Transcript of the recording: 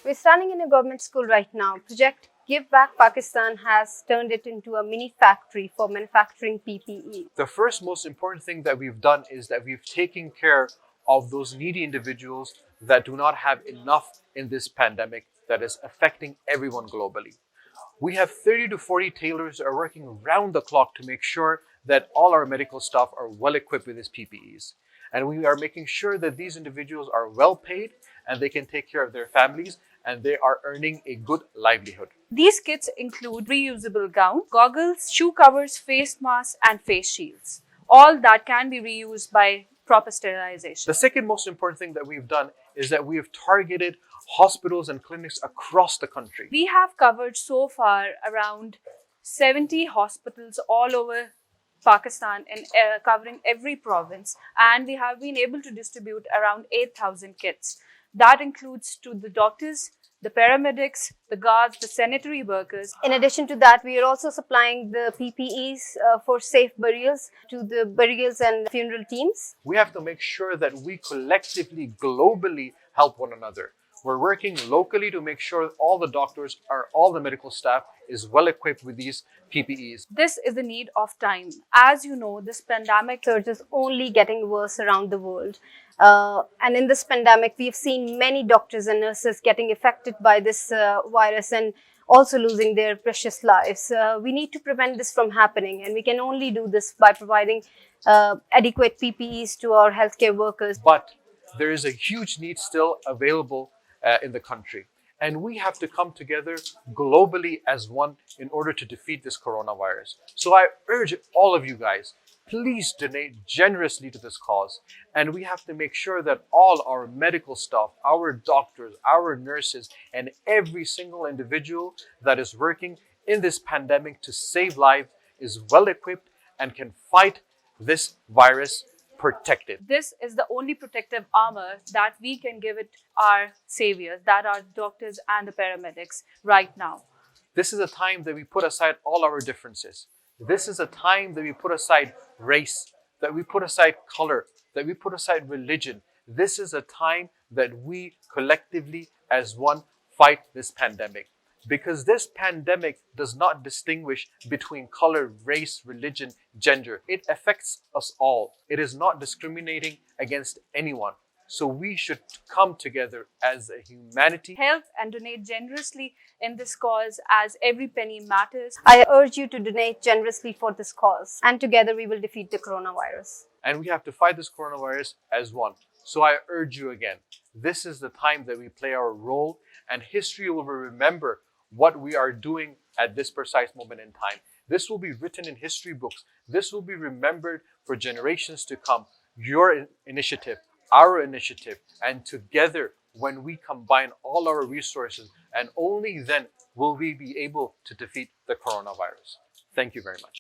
We're standing in a government school right now. Project Giveback Pakistan has turned it into a mini factory for manufacturing PPE. The first most important thing that we've done is that we've taken care of those needy individuals that do not have enough in this pandemic that is affecting everyone globally. We have 30 to 40 tailors that are working round the clock to make sure that all our medical staff are well equipped with these PPEs. And we are making sure that these individuals are well paid and they can take care of their families and they are earning a good livelihood. These kits include reusable gown, goggles, shoe covers, face masks, and face shields. All that can be reused by proper sterilization. The second most important thing that we've done is that we have targeted hospitals and clinics across the country. We have covered so far around 70 hospitals all over Pakistan and covering every province, and we have been able to distribute around 8,000 kits. That includes to the doctors, the paramedics, the guards, the sanitary workers. In addition to that, we are also supplying the PPEs for safe burials to the burials and funeral teams. We have to make sure that we collectively, globally help one another. We're working locally to make sure all the doctors or all the medical staff is well equipped with these PPEs. This is the need of time. As you know, this pandemic Surge is only getting worse around the world. And in this pandemic, we've seen many doctors and nurses getting affected by this virus and also losing their precious lives. We need to prevent this from happening, and we can only do this by providing adequate PPEs to our healthcare workers. But there is a huge need still available in the country. And we have to come together globally as one in order to defeat this coronavirus. So I urge all of you guys, please donate generously to this cause. And we have to make sure that all our medical staff, our doctors, our nurses, and every single individual that is working in this pandemic to save lives is well equipped and can fight this virus protected. This is the only protective armor that we can give it our saviors, that are doctors and the paramedics right now. This is a time that we put aside all our differences. This is a time that we put aside race, that we put aside color, that we put aside religion. This is a time that we collectively as one fight this pandemic. Because this pandemic does not distinguish between color, race, religion, gender. It affects us all. It is not discriminating against anyone. So we should come together as a humanity. Help and donate generously in this cause, as every penny matters. I urge you to donate generously for this cause, and together we will defeat the coronavirus. And we have to fight this coronavirus as one. So I urge you again, this is the time that we play our role, and history will remember what we are doing at this precise moment in time. This will be written in history books. This will be remembered for generations to come. Your initiative, our initiative, and together when we combine all our resources, and only then will we be able to defeat the coronavirus. Thank you very much.